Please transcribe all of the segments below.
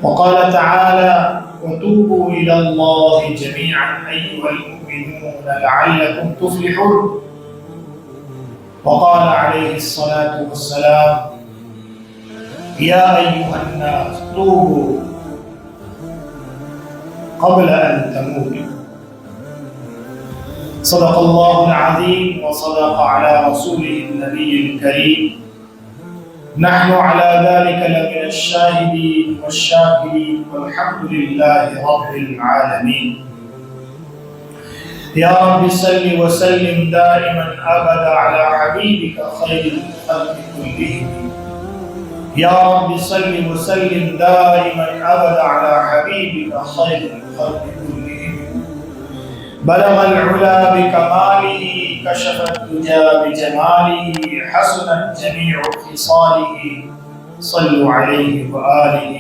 وقال تعالى وتوبوا إلى الله جميعا أيها المؤمنون لعلكم تفلحون. وقال عليه الصلاة والسلام يا أيها الناس توبوا قبل أن تموتوا. صدق الله العظيم وصدق على رسوله النبي الكريم. نحن على ذلك لمن الشاهدين والشاكرين والحمد لله رب العالمين. يا رب صل وسلم دائما أبدا على حبيبك خير الخلق كلهم. يا رب صل وسلم دائما أبدا على حبيبك خير الخلق كلهم. بلغ العلا بكماله كشف الدجى بجماله حسنت جميع خصاله صلوا عليه وآله.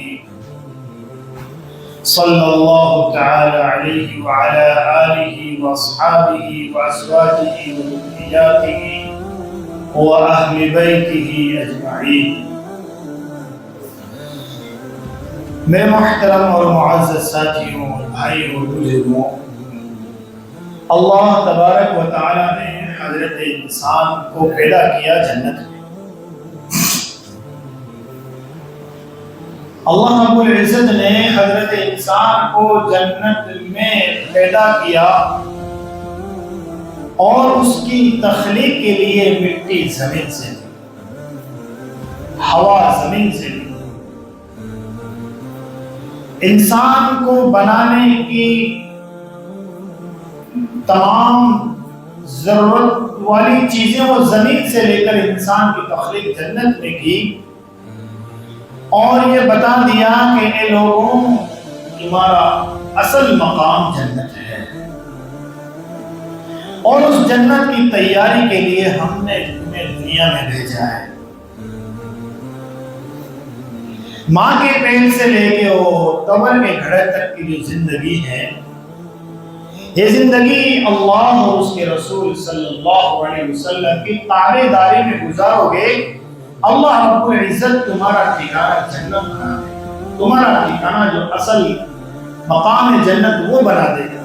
صلى الله تعالى عليه وعلى آله وأصحابه وأزواجه وذرياته وأهل بيته أجمعين. میرے محترم اور معزز ساتھیوں، بھائیوں اور بزرگوں، اللہ تبارک و تعالی نے حضرت انسان کو پیدا کیا جنت میں. اللہ رب العزت نے حضرت انسان کو جنت میں پیدا کیا اور اس کی تخلیق کے لیے مٹی زمین سے لی، ہوا زمین سے لی. انسان کو بنانے کی تمام ضرورت والی چیزیں وہ زمین سے لے کر انسان کی تخلیق جنت میں کی، اور یہ بتا دیا کہ اے لوگوں تمہارا اصل مقام جنت ہے، اور اس جنت کی تیاری کے لیے ہم نے تمہیں دنیا میں بھیجا ہے. ماں کے پیٹ سے لے کے وہ قبر کے گھڑے تک کی جو زندگی ہے، یہ زندگی اللہ اور اس کے رسول صلی اللہ علیہ وسلم کی تابعداری میں گزارو گے، اللہ رب العزت تمہارا ٹھکانہ جنت بنا دے گا. تمہارا ٹھکانہ جو اصل مقام ہے جنت وہ بنا دے گا.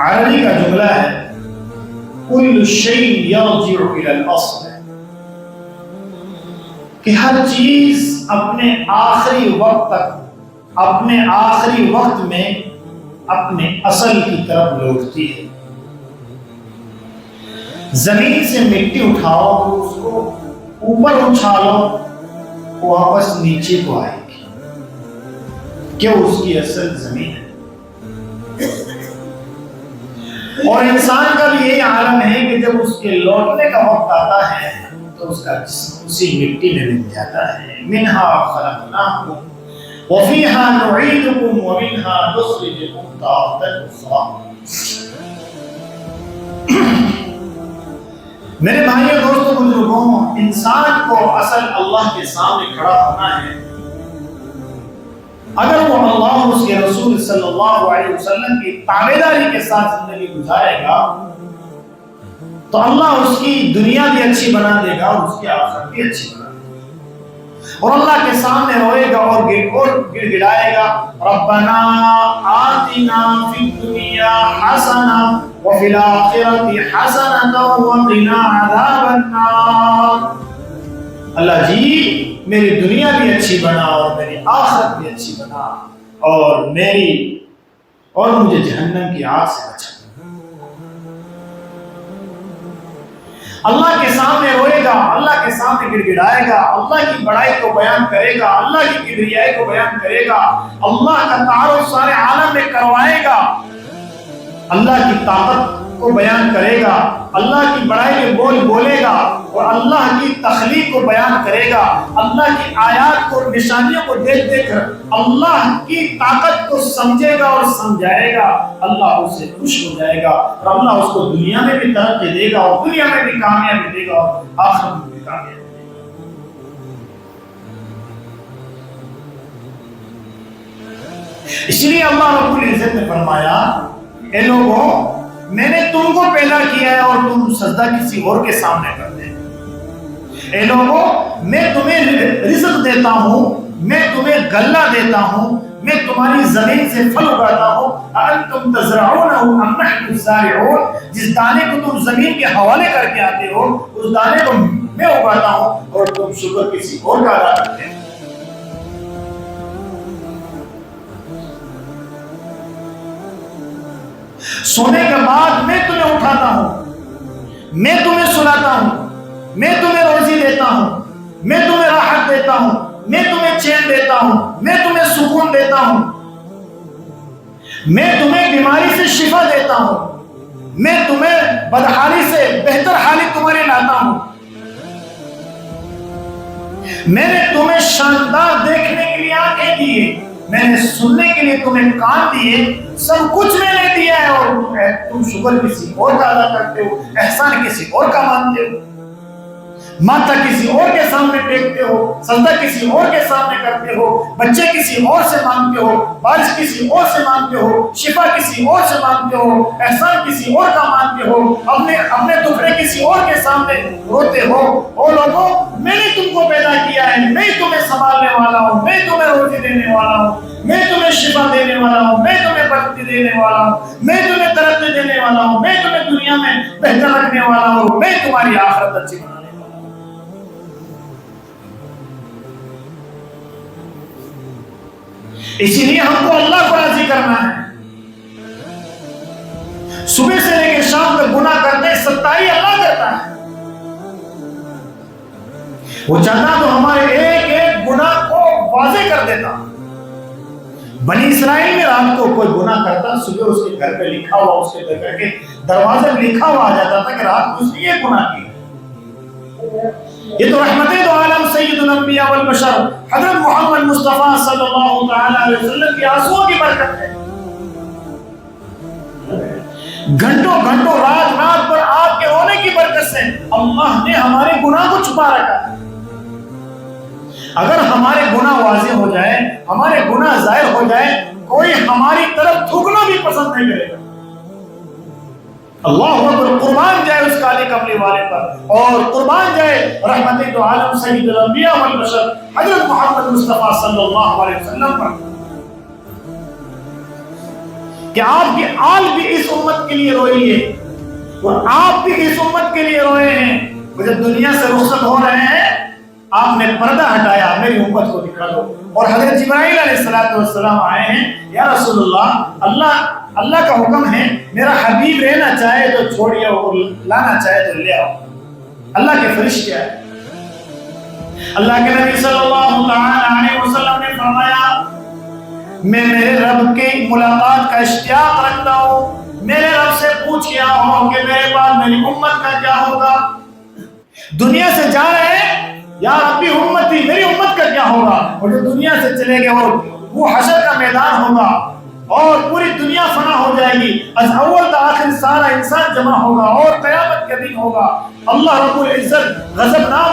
عربی کا جملہ ہے کل شیء یرجع الی الاصل، کہ ہر چیز اپنے آخری وقت تک، اپنے آخری وقت میں اپنے اصل کی طرف لوٹتی ہے. زمین سے مٹی اٹھاؤ تو اس کو اوپر اچھالو وہ واپس نیچے کو آئے گی، کیوں؟ اس کی اصل زمین ہے. اور انسان کا بھی یہی عالم ہے کہ جب اس کے لوٹنے کا وقت آتا ہے تو اس کا جسم اسی مٹی میں مل جاتا ہے. منہا خلقناکم وفیہا نعیدکم ومنہا نخرجکم تارۃ اخری. میرے بھائیوں، دوستوں، بزرگوں، انسان کو اصل اللہ کے سامنے کھڑا ہونا ہے. اگر وہ اللہ اور اس کے رسول صلی اللہ علیہ وسلم کی تابعداری کے ساتھ زندگی گزارے گا تو اللہ اس کی دنیا بھی اچھی بنا دے گا اور اس کی آخرت بھی اچھی بنا دے گا. اور اللہ کے سامنے روئے گا اور گڑ گڑائے گا ربنا آتنا فی الدنیا حسنہ وفی الآخرۃ حسنۃ وقنا عذاب النار. اللہ جی میری دنیا بھی اچھی بنا اور میری آخرت بھی اچھی بنا، اور مجھے جہنم کی آگ سے بچا. اللہ کے سامنے روئے گا، اللہ کے سامنے گڑ گڑائے گا، اللہ کی بڑائی کو بیان کرے گا، اللہ کی کبریائی کو بیان کرے گا، اللہ کا تعارف سارے عالم میں کروائے گا، اللہ کی طاقت کو بیان کرے گا، اللہ کی بڑائی کے بول بولے گا، اور اللہ کی تخلیق کو بیان کرے گا، اللہ کی آیات کو، نشانیوں کو دیکھ دیکھ کر اللہ کی طاقت کو سمجھے گا اور سمجھائے گا. اللہ اس سے خوش ہو جائے گا اور اللہ اس کو دنیا میں بھی ترقی دے گا اور دنیا میں بھی کامیابی دے گا اور آخرت میں بھی کامیابی دے گا. اس لیے اللہ رب العزت نے فرمایا اے لوگوں میں نے تم کو پیدا کیا ہے اور تم سجدہ کسی اور کے سامنے کرتے ہیں. اے لوگوں میں تمہیں رزق دیتا ہوں، میں تمہیں غلہ دیتا ہوں، میں تمہاری زمین سے پھل اگاتا ہوں، انتم تزرعونہ ام نحن الزارعون، جس دانے کو تم زمین کے حوالے کر کے آتے ہو اس دانے کو میں اگاتا ہوں اور تم شکر کسی اور کا ادا کرتے ہیں۔ سونے کے بعد میں تمہیں اٹھاتا ہوں، میں تمہیں سلاتا ہوں، میں تمہیں روزی دیتا ہوں، میں تمہیں راحت دیتا ہوں، میں تمہیں چین دیتا ہوں، میں تمہیں سکون دیتا ہوں، میں تمہیں بیماری سے شفا دیتا ہوں، میں تمہیں بدحالی سے بہتر حالی تمہارے لاتا ہوں، میں نے تمہیں شاندار دیکھنے کے لیے آنکھیں دیے، میں نے سننے کے لیے تمہیں کان دیے، سب کچھ میں نے دیا ہے اور تم شکر کسی اور کا ادا کرتے ہو، احسان کسی اور کا مانتے ہو، ماتھا کسی اور کے سامنے ٹیکتے ہو، سجدہ کسی اور کے سامنے کرتے ہو، بچے کسی اور سے مانگتے ہو، بارش کسی اور سے مانگتے ہو، شفا کسی اور سے مانگتے ہو، احسان کسی اور کا مانگتے ہو، اپنے ٹکڑے کسی اور کے سامنے روتے ہو۔ او لوگوں میں نے تم کو پیدا کیا ہے، میں تمہیں سنبھالنے والا ہوں، میں تمہیں روزی دینے والا ہوں، میں تمہیں شفا دینے والا ہوں، میں تمہیں برکتی دینے والا ہوں، میں تمہیں ترقی دینے والا ہوں، میں تمہیں دنیا میں بہتر رکھنے والا ہوں، میں تمہاری آخرت اچھی بنانے والا ہوں۔ اسی لیے ہم کو اللہ کو راضی کرنا ہے۔ صبح سے لے کے شام تک گناہ کرتے، ستائی اللہ کرتا ہے۔ وہ چاہتا تو ہمارے ایک ایک گناہ کو واضح کر دیتا۔ بنی اسرائیل میں رات کو کوئی گناہ کرتا، صبح اس کے گھر پہ لکھا ہوا، اس کے گھر کے دروازے میں لکھا ہوا آ جاتا تھا کہ رات کو اس نے یہ گناہ کی۔ یہ تو رحمت دو عالم سید الانبیاء والبشر حضرت محمد مصطفیٰ صلی اللہ تعالی علیہ وسلم کی آنسوؤں کی برکت ہے۔ گھنٹوں گھنٹوں رات رات پر آپ کے رونے کی برکت سے اللہ نے ہمارے گناہ کو چھپا رکھا ہے۔ اگر ہمارے گناہ واضح ہو جائے، ہمارے گناہ ظاہر ہو جائے، کوئی ہماری طرف تھوکنا بھی پسند نہیں کرے گا۔ اللہ اکبر، قربان جائے اس کالے کملی والے پر، اور قربان جائے رحمت دو عالم سید الانبیاء والبشر حضرت محمد مصطفیٰ صلی اللہ علیہ وسلم پر، کہ آپ کی آل بھی اس امت کے لیے روئی ہے اور آپ بھی اس امت کے لیے روئے ہیں۔ وہ جب دنیا سے رخصت ہو رہے ہیں آپ نے پردہ ہٹایا، میری امت کو دکھا دو، اور حضرت جبرائیل علیہ السلام آئے ہیں، یا رسول اللہ اللہ کا حکم ہے، میرا حبیب رہنا چاہے تو چھوڑیے اور لانا چاہے تو لے آؤ۔ اللہ کے فرشتے آئے، اللہ کے نبی صلی اللہ علیہ وسلم نے فرمایا میں میرے رب کی ملاقات کا اشتیاق رکھتا ہوں، میرے رب سے پوچھ کے آیا ہوں کہ میرے بعد میری امت کا کیا ہوگا۔ دنیا سے جا رہے ہیں، یا ربی امتی، میری امت کا کیا ہوگا۔ اور جو دنیا سے چلے گئے اور وہ حشر کا میدان ہوگا اور پوری دنیا فنا ہو جائے گی، از اول تا آخر سارا انسان جمع ہوگا اور قیامت کے دن ہوگا، اللہ رب العزت غضبناک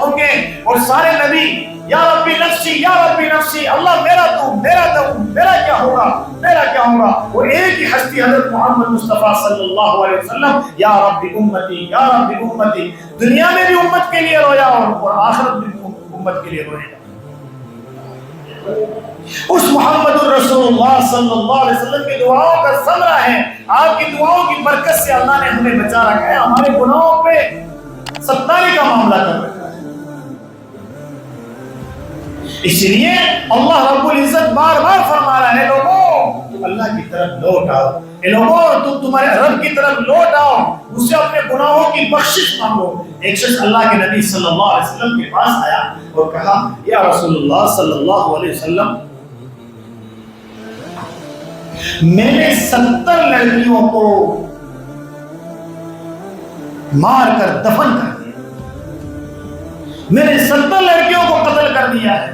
ہوں گے اور سارے نبی یا ربی نفسی یا ربی نفسی، اللہ میرا تو میرا کیا ہوگا، میرا کیا ہوگا۔ وہ ایک ہی ہستی حضرت محمد مصطفیٰ صلی اللہ علیہ وسلم، یا ربی امتی یا ربی امتی، دنیا میں بھی امت کے لیے رویا اور آخرت میں بھی امت کے لیے روئے گا۔ اس محمد الرسول اللہ صلی اللہ علیہ وسلم کی دعاؤں کا ثمرہ ہے، آپ کی دعاؤں کی برکت سے اللہ نے ہمیں بچا رکھا ہے، ہمارے گناہوں پہ ستانے کا معاملہ کر رکھا ہے۔ اس لیے اللہ رب العزت بار بار فرما رہا ہے، لوگوں اللہ کی طرف لوٹ آؤ، اے لوگوں تم تمہارے رب کی طرف لوٹ آؤ، اس سے اپنے گناہوں کی بخشش مانگو۔ ایک شخص اللہ کے نبی صلی اللہ علیہ وسلم کے پاس آیا اور کہا، یا رسول اللہ صلی اللہ علیہ وسلم، میں نے 70 لڑکیوں کو مار کر دفن کر دیا، میں نے 70 لڑکیوں کو قتل کر دیا ہے۔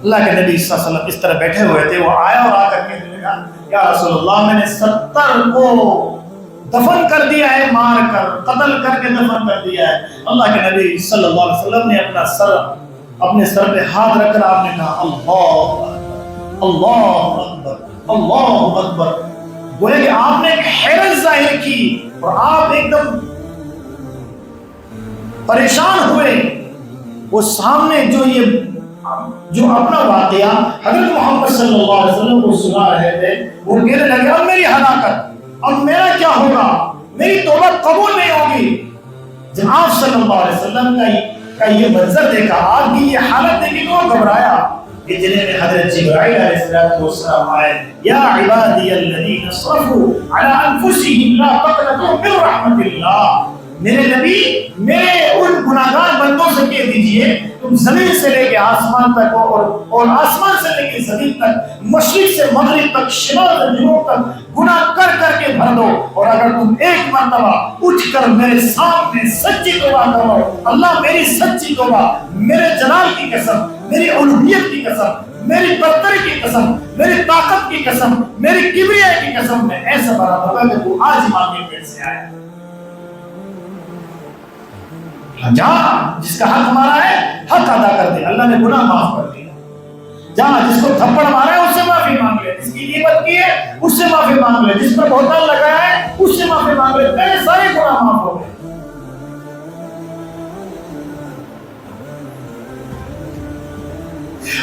اللہ کے نبی صلی اللہ علیہ وسلم اس طرح بیٹھے ہوئے تھے، وہ آیا اور آ کر کہنے لگا، یا رسول اللہ میں نے 70 کو دفن کر دیا ہے، مار کر قتل کر کے دفن کر دیا ہے۔ اللہ کے نبی صلی اللہ علیہ وسلم نے اپنے سر پہ ہاتھ رکھ کر آپ نے کہا، اللہ اکبر اللہ اکبر اللہ اکبر۔ گویا کہ آپ نے ایک حیرت ظاہر کی اور آپ ایک دم پریشان ہوئے. وہ سامنے جو اپنا واقعہ حضرت محمد صلی اللہ علیہ وسلم کو سنا رہے تھے, وہ کہنے لگے اب میری ہلاکت, اب میرا کیا ہوگا, میری توبہ قبول نہیں ہوگی. جب آپ صلی اللہ علیہ وسلم کا یہ منظر دیکھا, آپ کی یہ حالت دیکھی تو وہ گھبرایا. اتنے میں حضرت جبرائیل علیہ السلام آئے, یا عبادی الذین اسرفوا علی انفسہم لا تقنطوا من رحمت اللہ. میرے نبی میرے ان گناہگار بندوں سے کہہ دیجئے تم زمین سے لے کے آسمان تک اور آسمان سے لے کے زمین تک, مشرق سے مغرب تک, شمال سے جنوب تک گناہ کر کر کے بھر دو, اور اگر تم ایک مرتبہ اٹھ کر میرے سامنے سچی توبہ کرو, اللہ میری سچی توبہ, میرے جلال کی قسم, میری الوہیت کی قسم, میری برتری کی قسم, میری طاقت کی قسم, میری کبریائی کی قسم, میں ایسا بڑا ہوگا کہ تو آج امام کے پیٹ سے آیا. جا جس کا حق ہمارا ہے حق ادا کر دے, اللہ نے گناہ معاف کر دیا. جہاں جس کو تھپڑ مارا ہے اس سے معافی مانگ لے, جس کی غیبت کی ہے اس سے معافی مانگ لے, جس پر بہتان لگایا ہے اس سے معافی مانگ لے, تیرے سارے گناہ معاف ہو گئے.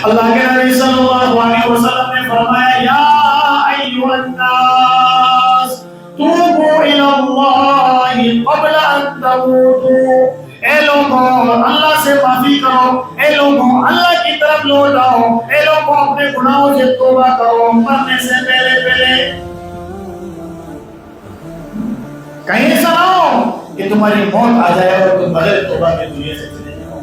اللہ کے نبی صلی اللہ علیہ وسلم نے فرمایا, یا ایھا الناس توبوا الی اللہ قبل ان تموتوا. اے لوگوں اللہ سے معافی کرو, اے لوگوں اللہ کی طرف لوٹ آؤ, اے لوگوں اپنے گناہوں سے توبہ کرو مرنے سے پہلے. کہیں ایسا نہ ہو کہ تمہاری موت آ جائے اور تم بغیر توبہ کے دنیا سے چلے جاؤ.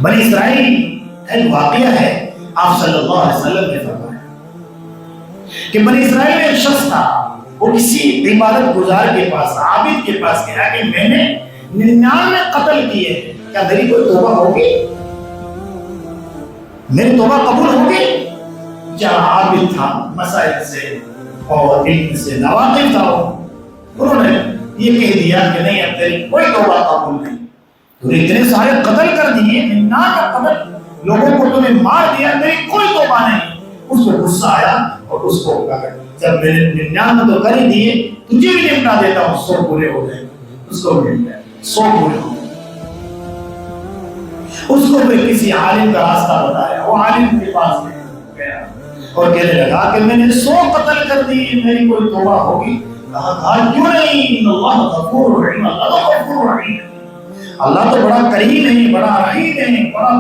بنی اسرائیل ایک واقعہ ہے, آپ صلی اللہ علیہ وسلم نے فرمایا کہ بنی اسرائیل میں ایک شخص تھا, وہ کسی عبادت گزار کے پاس, عابد کے پاس گیا کہ میں نے 99 قتل کیے, کیا میری کوئی توبہ ہوگی, میری توبہ قبول ہوگی؟ جہاں عابد تھا, مسائل سے اور علم سے نواقف تھا, انہوں نے یہ کہہ دیا کہ نہیں اب تیری کوئی توبہ قبول نہیں. تو اتنے سارے قتل کر دیے, 99 قتل, لوگوں کو تمہیں مار دیا, میری کوئی توبہ نہیں. اس کو غصہ آیا اور اس کو کہا جب میں نے 99 تو کر ہی دیے, تجھے بھی نمٹا دیتا ہوں, 100 پورے ہو گئے. اس کو بھی 100 پورے ہو گئے. اس کو بھی کسی عالم کا راستہ بتایا, وہ عالم کے پاس گیا اور کہنے لگا کہ میں نے 100 قتل کر دیے, میری کوئی توبہ ہوگی؟ کہا کیوں نہیں, ان اللہ غفور رحیم, اللہ غفور رحیم, اللہ تو بڑا کریم ہے, بڑا رحیم ہے, بڑا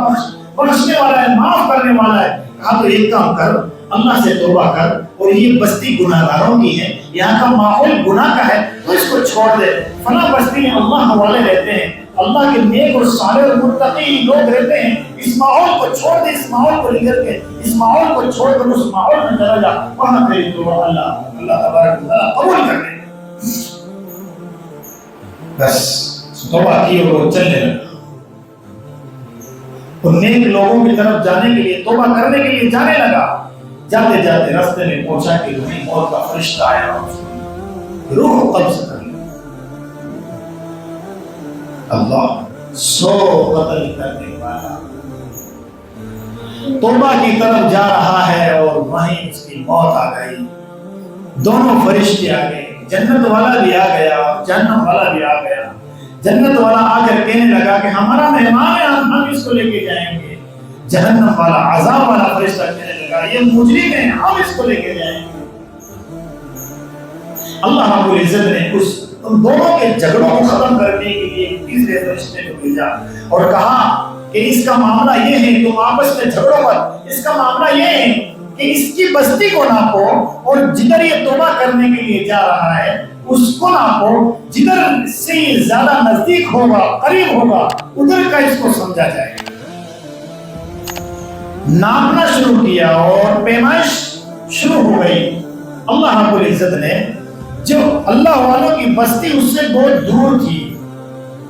بخشنے والا ہے, معاف کرنے والا ہے. کہا تو ایک کام کر, اللہ سے توبہ کر, اور یہ بستی گناہگاروں کی ہے, یہاں کا ماحول گناہ کا ہے, تو اس کو چھوڑ دے. فلاں بستی میں اللہ والے رہتے ہیں, اللہ کے نیک اور صالح اور متقی لوگ رہتے ہیں, اس ماحول کو چھوڑ دے, اس ماحول کو نکل کے اس ماحول کو چھوڑ کر اس ماحول میں چلا جا, وہاں تیری توبہ اللہ تبارک و تعالیٰ قبول کر لے. بس توبہ کی اور وہ چلنے لگا. اور نیک لوگوں کی طرف جانے کے لیے, توبہ کرنے کے لیے جانے لگا. جاتے جاتے راستے میں پہنچا کہ وہیں موت کا فرشتہ آیا اور اس کی روح قبض کر لی. اللہ 100 قتل کرنے والا توبہ کی طرف جا رہا ہے اور وہیں اس کی موت آ گئی. دونوں فرشتے آ گئے, جنت والا بھی آ گیا اور جہنم والا بھی آ گیا. جنت والا آ کر کہنے لگا کہ ہمارا مہمان ہے, ہم اس کو لے کے جائیں گے. جہنم والا, عذاب والا فرشتہ کہنے لگا یہ مجرم ہے, ہم اس کو لے کے جائیں گے. اللہ رب العزت نے ان دونوں کے جھگڑوں کو ختم کرنے کے لیے تیسرے فرشتے کو بھیجا اور کہا کہ اس کا معاملہ یہ ہے, تم آپس میں جھگڑو مت, اس کا معاملہ یہ ہے کہ اس کی بستی کو ناپو اور جدھر یہ توبہ کرنے کے لیے جا رہا ہے اس کو ناپو, جدھر سے یہ زیادہ نزدیک ہوگا, قریب ہوگا, ادھر کا اس کو سمجھا جائے. ناپنا شروع کیا اور پیمائش شروع ہو گئی. اللہ رب العزت نے, جو اللہ والوں کی بستی اس سے بہت دور تھی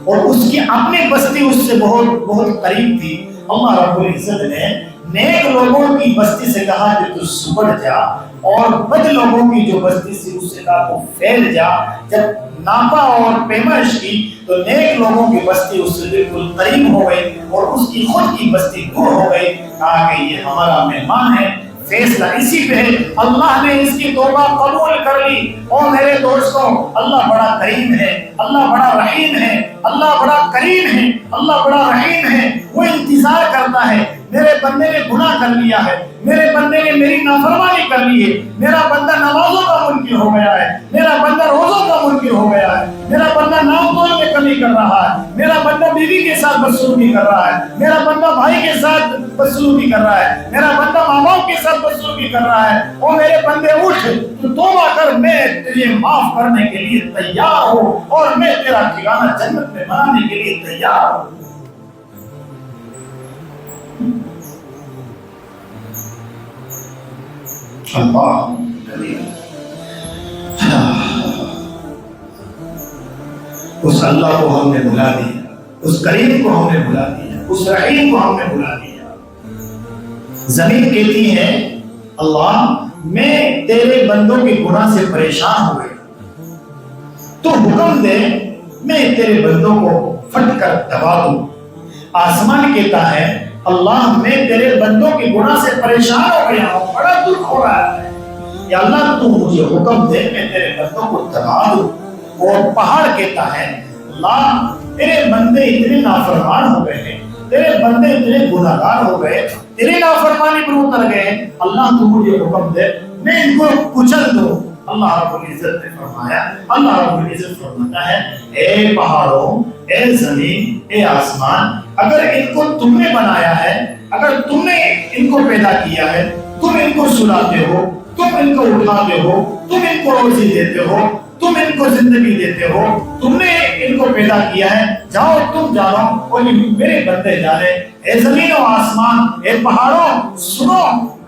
اور اس کی اپنی بستی اس سے بہت قریب تھی, اللہ رب العزت نے نیک لوگوں کی بستی سے کہا کہ تو سبڑ جا, اور بد لوگوں کی جو بستی سے اس سے کہا تو پھیل جا. جب ناپا اور پیمائش کی تو نیک لوگوں کی بستی اس سے بالکل قریب ہو گئی اور اس کی خود کی بستی دور ہو گئی. کہا کہ یہ ہمارا مہمان ہے, فیصلہ اسی پہ ہے، اللہ نے اس کی توبہ قبول کر لی۔ اور میرے دوستوں، اللہ بڑا کریم ہے، اللہ بڑا رحیم ہے، اللہ بڑا کریم ہے، اللہ بڑا رحیم ہے۔ وہ انتظار کرتا ہے، میرے بندے نے گناہ کر لیا ہے، میرے بندے نے میری نافرمانی کر لی ہے، میرا بندہ نمازوں کا منکر ہو گیا ہے، میرا بندہ روزوں کا منکر ہو گیا ہے، میرا بندہ نام توڑ میں کمی کر رہا ہے، میرا بندہ بیوی کے ساتھ بدسلوکی کر رہا ہے، میرا بندہ بھائی کے ساتھ بدسلوکی کر رہا ہے، میرا بندہ ماں باپ کے ساتھ بدسلوکی کر رہا ہے۔ اور میرے بندے اٹھ، تو توبہ کر، میں تجھے معاف کرنے کے لیے تیار ہوں، اور میں تیرا ٹھکانہ جنت میں بنانے کے لیے تیار ہوں۔ اللہ اس اللہ کو ہم نے بھلا دیا، اس کریم کو ہم نے بھلا دیا، اس رحیم کو ہم نے بھلا دیا۔ زمین کہتی ہے اللہ میں تیرے بندوں کے گناہ سے پریشان ہو گئی، تو حکم دے میں تیرے بندوں کو پھٹ کر دبا دوں۔ آسمان کہتا ہے اللہ میں تیرے بندوں کے گناہ سے پریشان ہو گیا ہوں، بڑا دکھ ہو رہا ہے، یا اللہ تو مجھے حکم دے میں تیرے بندوں کو دبا دوں۔ اور پہاڑ کہتا ہے اللہ تیرے بندے اتنے نافرمان ہو گئے ہیں، تیرے بندے اتنے گناہگار ہو گئے، تیری نافرمانی پر اتر گئے، اللہ تو مجھے حکم دے میں ان کو کچل دوں۔ اللہ رب العزت نے فرمایا، اللہ رب العزت فرماتا ہے اے پہاڑوں، اے زمین، اے آسمان، اگر ان کو تم نے بنایا ہے، اگر تم نے ان کو پیدا کیا ہے، تم ان کو سلاتے ہو، تم ان کو اٹھاتے ہو، تم ان کو روزی دیتے ہو، تم ان کو زندگی دیتے ہو، تم نے ان کو پیدا کیا ہے، جاؤ تم جانو اور میرے بندے جانے۔ اے زمین و آسمان، اے پہاڑوں سنو،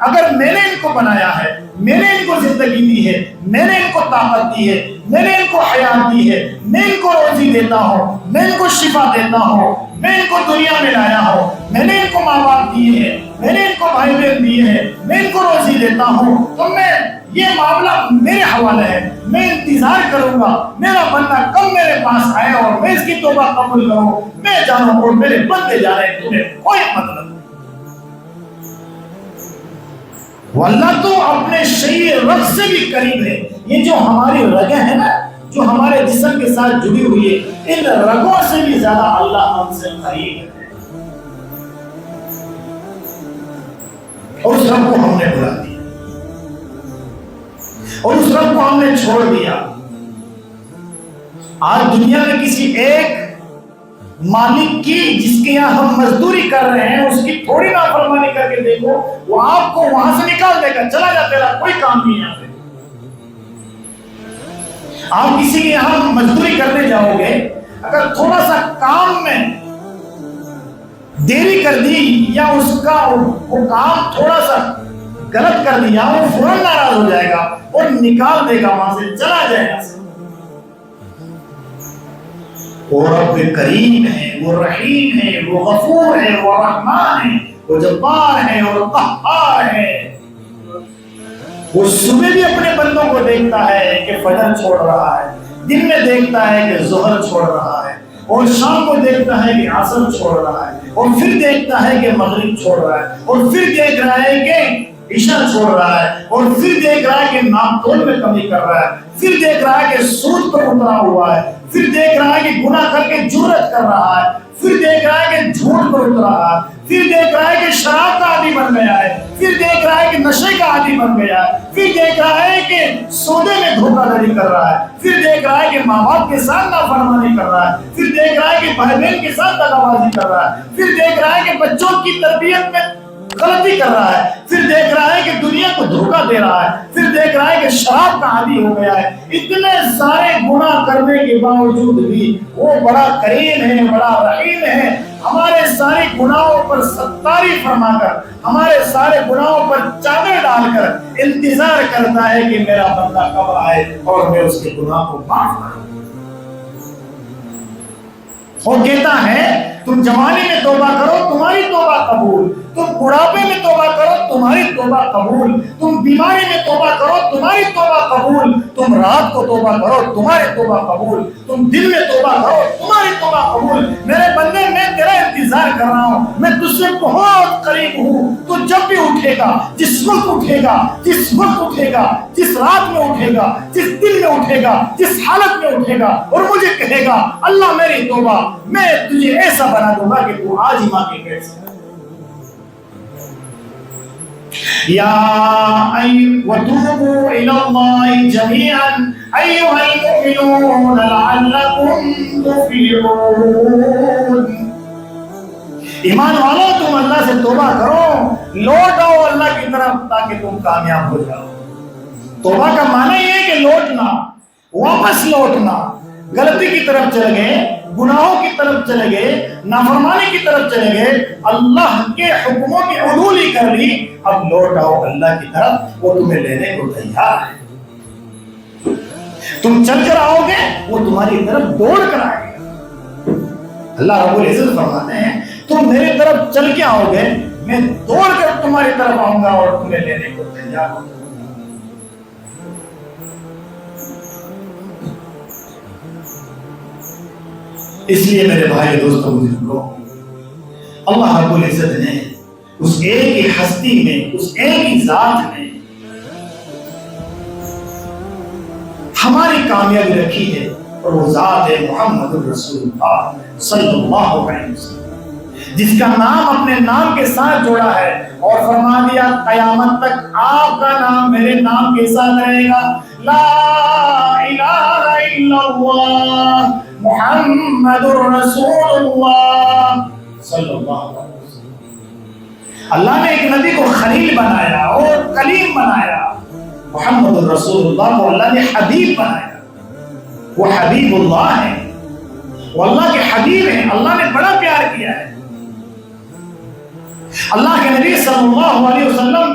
اگر میں نے ان کو بنایا ہے، میں نے ان کو زندگی دی ہے، میں نے ان کو طاقت دی ہے، میں نے ان کو حیات دی ہے، میں ان کو روزی دیتا ہوں، میں ان کو شفا دیتا ہوں، میں ان کو دنیا میں لایا ہوں، میں نے ان کو ماں باپ دیے ہیں، میں نے ان کو بھائی بہن دیے ہیں، میں ان کو روزی دیتا ہوں، تو میں یہ معاملہ میرے حوالے ہے، میں انتظار کروں گا میرا بندہ کب میرے پاس آئے اور میں اس کی توبہ قبول کروں، میں جانوں اور میرے بندے جا رہے ہیں، تمہیں کوئی مطلب نہیں۔ واللہ تو اپنے شریع رگ سے بھی قریب ہے۔ یہ جو ہماری رگیں ہیں نا، جو ہمارے جسم کے ساتھ جڑی ہوئی ہے، ان رگوں سے بھی زیادہ اللہ ہم سے قریب ہے، اور اس رب کو ہم نے بلا دیا، اور اس رب کو ہم نے چھوڑ دیا۔ آج دنیا میں کسی ایک مالک کی جس کے یہاں ہم مزدوری کر رہے ہیں، اس کی تھوڑی نافرمانی کر کے دیکھو، وہ آپ کو وہاں سے نکال دے گا، چلا جا تیرا کوئی کام نہیں یہاں پہ۔ آپ کسی کے یہاں مزدوری کرنے جاؤ گے، اگر تھوڑا سا کام میں دیری کر دی یا اس کا وہ کام تھوڑا سا غلط کر دیا، وہ فوراً ناراض ہو جائے گا اور نکال دے گا، وہاں سے چلا جائے گا۔ وہ رب کریم ہے، وہ رحیم ہے، وہ غفور ہے، وہ رحمان ہے، وہ جبار ہے اور قہار ہے۔ وہ صبح بھی اپنے بندوں کو دیکھتا ہے کہ فجر چھوڑ رہا ہے، دن میں دیکھتا ہے کہ ظہر چھوڑ رہا ہے، اور شام کو دیکھتا ہے کہ عصر چھوڑ رہا ہے، اور پھر دیکھتا ہے کہ مغرب چھوڑ رہا ہے، اور پھر دیکھ رہا ہے کہ عشاء چھوڑ رہا ہے، اور پھر دیکھ رہا ہے کہ نام تول میں کمی کر رہا ہے، پھر دیکھ رہا ہے کہ سود پر اترا ہوا ہے، پھر دیکھ رہا ہے کہ گناہ کر کے جرات کر رہا ہے، پھر دیکھ رہا ہے کہ جھوٹ پر اترا ہے، پھر دیکھ رہا ہے کہ شراب کا عادی بن گیا ہے، پھر دیکھ رہا ہے کہ نشے کا عادی بن گیا ہے، پھر دیکھ رہا ہے کہ سودے میں دھوکہ دھڑی کر رہا ہے، پھر دیکھ رہا ہے کہ ماں باپ کے ساتھ نافرمانی کر رہا ہے، پھر دیکھ رہا ہے کہ بھائی بہن کے ساتھ دغا بازی کر رہا ہے، پھر دیکھ رہا ہے کہ بچوں کی تربیت میں غلطی کر رہا ہے، پھر دیکھ رہا ہے کہ دنیا کو دھوکہ دے رہا ہے، پھر دیکھ رہا ہے کہ شراب کا عادی ہو گیا ہے۔ اتنے سارے گناہ کرنے کے باوجود بھی وہ بڑا کریم ہے، بڑا رحیم ہے، ہمارے سارے گناہوں پر ستاری فرما کر، ہمارے سارے گناہوں پر چادر ڈال کر انتظار کرتا ہے کہ میرا بندہ کب آئے اور میں اس کے گناہ کو معاف کروں۔ وہ کہتا ہے تم جوانی میں توبہ کرو تمہاری توبہ قبول، تم بڑھاپے میں توبہ کرو تمہاری توبہ قبول، تم بیماری میں توبہ کرو تمہاری توبہ قبول، تم رات کو توبہ کرو تمہاری توبہ قبول، تم دن میں توبہ کرو تمہاری توبہ قبول۔ میرے بندے میں تیرا انتظار کر رہا ہوں، میں تجھ سے بہت قریب ہوں۔ تو جب بھی اٹھے گا، جس وقت اٹھے گا، جس وقت اٹھے گا، جس رات میں اٹھے گا، جس دن میں اٹھے گا، جس حالت میں اٹھے گا اور مجھے کہے گا اللہ میری توبہ، میں تجھے ایسا بنا دوں گا کہ تو آج ہی ماں کے پیٹ سے یا وتوبوا الى الله جميعا ايها المؤمنون لعلكم تفلحون۔ ایمان والو تم اللہ سے توبہ کرو، لوٹ آؤ اللہ کی طرف تاکہ تم کامیاب ہو جاؤ۔ توبہ کا معنی یہ ہے کہ لوٹنا، واپس لوٹنا، غلطی کی طرف چلے گئے، گناہوں کی طرف چلے گئے، نافرمانی کی طرف چلے گئے، اللہ کے حکموں کی عدولی کر لی، اب لوٹ آؤ اللہ کی طرف، وہ تمہیں لینے کو تیار ہے۔ تم چل کر آؤ گے، وہ تمہاری طرف دوڑ کر آئے گا۔ اللہ رب العزت فرماتے ہیں تم میری طرف چل کے آؤ گے، میں دوڑ کر تمہاری طرف آؤں گا اور تمہیں لینے کو تیار ہوں۔ اس لیے میرے بھائی دوستوں بزرگوں، اللہ رب العزت نے اس ایک ہی ہستی میں، اس ایک ہی ذات میں ہماری کامیابی رکھی ہے، اور وہ ذات ہے محمد الرسول اللہ صلی اللہ علیہ وسلم، جس کا نام اپنے نام کے ساتھ جوڑا ہے اور فرما دیا قیامت تک آپ کا نام میرے نام کے ساتھ رہے گا، لا الہ الا اللہ محمد الرسول اللہ صلی اللہ علیہ وسلم۔ اللہ نے ایک نبی کو خلیل بنایا اور کلیم بنایا، محمد الرسول اللہ کو اللہ نے حبیب بنایا۔ وہ حبیب اللہ ہے، وہ اللہ کے حبیب ہیں، اللہ نے بڑا پیار کیا ہے۔ اللہ کے نبی صلی اللہ علیہ وسلم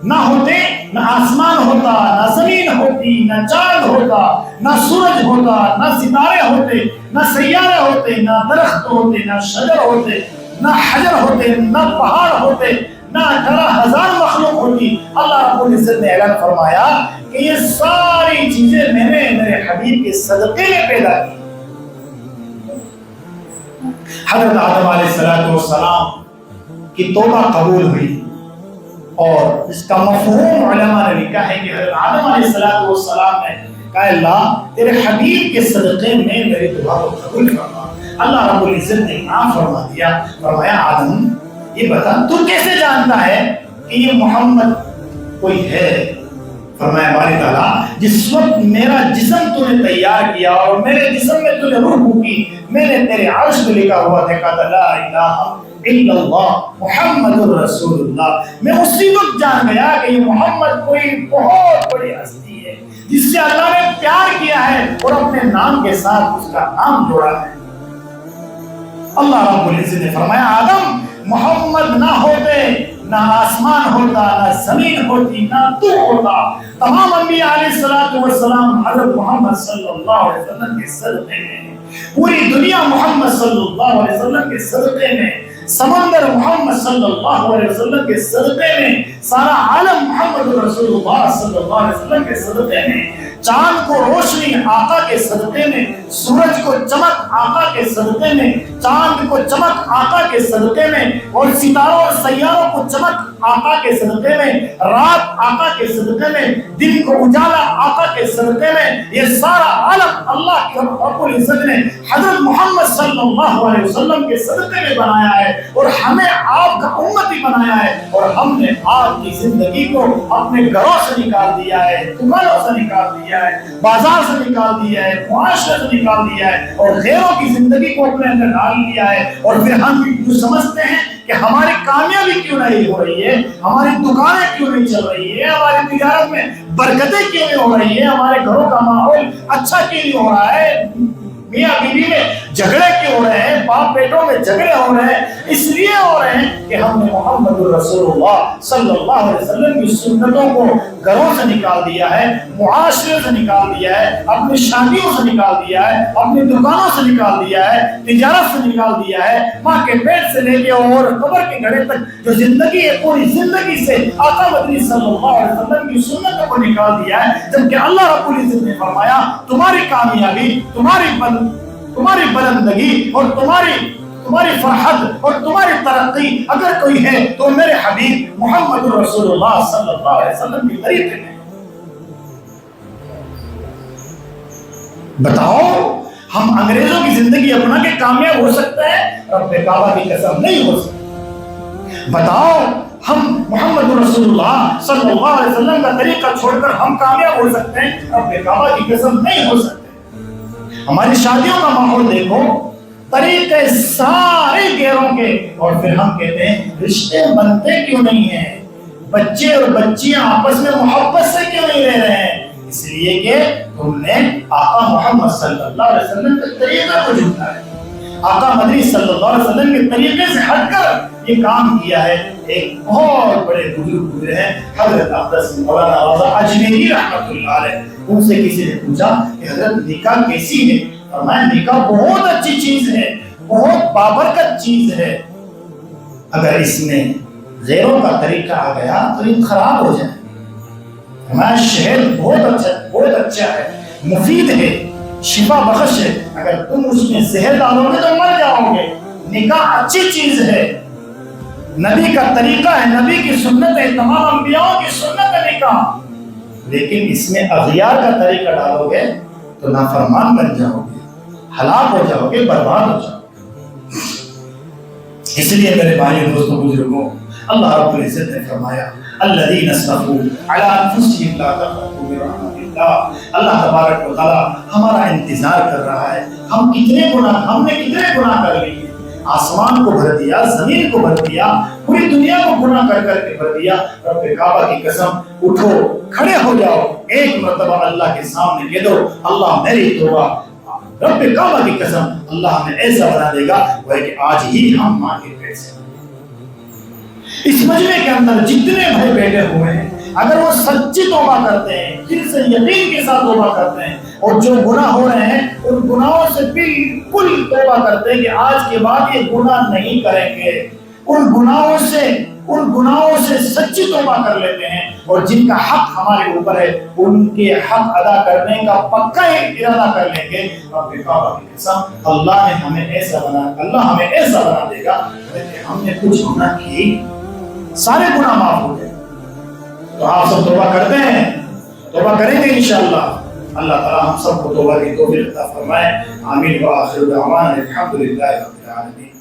نہ ہوتے، نہ آسمان ہوتا، نہ زمین ہوتی، نہ چاند ہوتا، نہ سورج ہوتا، نہ ستارے ہوتے، نہ سیارے ہوتے، نہ درخت ہوتے، نہ شجر ہوتے، نہ حجر ہوتے، نہ پہاڑ ہوتے، نہ 18,000 مخلوق ہوتی۔ اللہ رب العزت نے اعلان فرمایا کہ یہ ساری چیزیں میں نے میرے حبیب کے صدقے میں پیدا کی۔ حضرت آدم علیہ السلام کی توبہ قبول ہوئی، اور اس کا مفہوم علماء نے لکھا ہے کہ حضرت آدم علیہ السلام نے کہا اللہ تیرے حبیب کے صدقے میں میری دعا کو قبول فرما۔ اللہ رب العزت نے انعام فرما دیا، فرمایا آدم یہ بتا تو کیسے جانتا ہے کہ یہ محمد کوئی ہے؟ فرمایا باری تعالیٰ جس وقت میرا جسم تو نے تیار کیا اور میرے جسم میں تو نے روح پھونکی، میں نے تیرے عرش پہ لکھا ہوا دیکھا تھا لا الہ الا اللہ محمد الرسول اللہ، میں اسی وقت جان گیا کہ یہ محمد کوئی بہت بڑی ہستی ہے جس سے اللہ نے پیار کیا ہے اور اپنے نام کے ساتھ اس کا نام جوڑا ہے۔ اللہ رب العزت نے فرمایا آدم محمد نہ ہوتے، نہ آسمان ہوتا، نہ زمین ہوتی، نہ تو ہوتا، تمام انبیاء علیہ السلام حضرت محمد صلی اللہ علیہ وسلم کے صدقے میں، پوری دنیا محمد صلی اللہ علیہ وسلم کے صدقے میں، سمندر محمد صلی اللہ علیہ وسلم کے صدقے میں، سارا عالم محمد رسول اللہ صلی اللہ علیہ وسلم کے صدقے میں، چاند کو روشنی آقا کے صدقے میں، سورج کو چمک آقا کے صدقے میں، چاند کو چمک آقا کے صدقے میں، اور ستاروں اور سیاروں کو چمک آقا کے صدقے میں، رات آقا کے صدقے میں، دن کو اجالا آقا کے صدقے میں، یہ سارا عالم اللہ کے رب العزت نے حضرت محمد صلی اللہ علیہ وسلم کے صدقے میں بنایا ہے، اور ہمیں آپ کا امتی بنایا ہے، اور ہم نے آپ کی زندگی کو اپنے گھروں سے نکال دیا ہے، دکانوں سے نکال دیا ہے، بازار سے نکال دیا ہے، معاشرے سے نکال دیا ہے، اور غیروں کی زندگی کو اپنے اندر ڈال لیا ہے، اور پھر ہم جو سمجھتے ہیں کہ ہماری کامیابی کیوں نہیں ہو رہی ہے، ہماری دکانیں کیوں نہیں چل رہی ہے، ہماری تجارت میں برکتیں کیوں نہیں ہو رہی ہے، ہمارے گھروں کا ماحول اچھا کیوں نہیں ہو رہا ہے، میاں بیوی میں جھگڑے کیوں ہو رہے ہیں، باپ بیٹوں میں جھگڑے ہو رہے ہیں، اس لیے ہو رہے ہیں کہ ہم نے محمد الرسول اللہ صلی اللہ علیہ وسلم کی سنتوں کو گھروں سے نکال دیا ہے، معاشرے سے نکال دیا ہے، اپنی شادیوں سے نکال دیا ہے، اپنی دکانوں سے نکال دیا ہے، تجارت سے نکال دیا ہے، ماں کے پیٹ سے لے کے اور قبر کے گھڑے تک جو زندگی ہے پوری زندگی سے آقا مدنی صلی اللہ علیہ وسلم کی سنتوں کو نکال دیا ہے، جبکہ اللہ رب العزت نے فرمایا تمہاری کامیابی، تمہاری بلندگی اور تمہاری تمہاری فرحت اور تمہاری ترقی اگر کوئی ہے تو میرے حبیب محمد رسول اللہ صلی اللہ علیہ وسلم کی طریقے میں۔ بتاؤ ہم انگریزوں کی زندگی اپنا کے کامیاب ہو سکتے ہیں؟ رب کعبہ کی قسم نہیں ہو سکتے۔ بتاؤ ہم محمد رسول اللہ صلی اللہ علیہ وسلم کا طریقہ چھوڑ کر ہم کامیاب ہو سکتے ہیں؟ رب کعبہ کی قسم نہیں ہو سکتے۔ ہماری شادیوں کا ماحول دیکھو، طریقے سارے غیروں کے، اور پھر ہم کہتے ہیں رشتے بنتے کیوں نہیں ہیں؟ بچے اور بچیاں آپس میں محبت سے کیوں نہیں رہ رہے ہیں؟ اس لیے کہ تم نے آقا محمد صلی اللہ علیہ وسلم کے طریقہ کو جھوٹا ہے، آقا مدنی صلی اللہ علیہ وسلم کے طریقے سے ہٹ کر یہ کام کیا ہے۔ ایک بہت بڑے بزرگ گزرے ہیں حضرت اقدس مولانا رضا اجمیری رحمۃ اللہ علیہ، ان سے کسی نے پوچھا کہ حضرت نکاح کیسی ہے؟ فرمایا نکاح بہت اچھی چیز ہے، بہت بابرکت چیز ہے، اگر اس میں غیروں کا طریقہ آ گیا تو یہ خراب ہو جائے۔ ہمارا شہر بہت اچھا ہے، مفید ہے، شفا بخش ہے، اگر تم اس میں زہر ڈالو گے تو مر جاؤ گے۔ نکاح اچھی چیز ہے، نبی کا طریقہ ہے، نبی کی سنت ہے، تمام انبیاء کی سنت ہے نکاح، لیکن اس میں اغیار کا طریقہ ڈالو گے تو نافرمان بن جاؤ گے، ہلاک ہو جاؤ گے، برباد ہو جاؤ گے۔ اس لیے میرے بھائی دوستوں بزرگوں، اللہ رب العزت نے فرمایا الذین اسرفوا علی انفسہم لا تقنطوا من رحمۃ اللہ۔ اللہ تبارک و تعالی ہمارا انتظار کر رہا ہے، ہم نے کتنے گناہ کر لیے، آسمان کو بھر دیا، زمین کو بھر دیا، پوری دنیا کو گناہ کر کر کے بھر دیا۔ رب کعبہ کی قسم اٹھو، کھڑے ہو جاؤ، ایک مرتبہ اللہ کے سامنے کہہ دو اللہ میری توبہ۔ رب کعبہ کی قسم اللہ ہمیں ایسا بنا دے گا وہ ہے کہ آج ہی ہم ماں کے پیٹ سے۔ اس مجمع کے اندر جتنے بھائی بیٹھے ہوئے ہیں اگر وہ سچی توبہ کرتے ہیں، دل سے یقین کے ساتھ توبہ کرتے ہیں، اور جو گناہ ہو رہے ہیں ان گناہوں سے بالکل توبہ کرتے ہیں کہ آج کے بعد یہ گناہ نہیں کریں گے، ان گناہوں سے سچی توبہ کر لیتے ہیں، اور جن کا حق ہمارے اوپر ہے ان کے حق ادا کرنے کا پکا ارادہ کر لیں گے، رب کعبہ کی قسم اللہ ہمیں ایسا بنا دے گا کہ ہم نے کچھ گناہ کی سارے گناہ معاف ہو گئے۔ تو آپ سب توبہ کرتے ہیں، توبہ کریں گے انشاءاللہ۔ اللہ تعالی ہم سب کو توبہ کی توفیق عطا فرمائے۔ آمین و آخر دعوانا الحمدللہ رب العالمین۔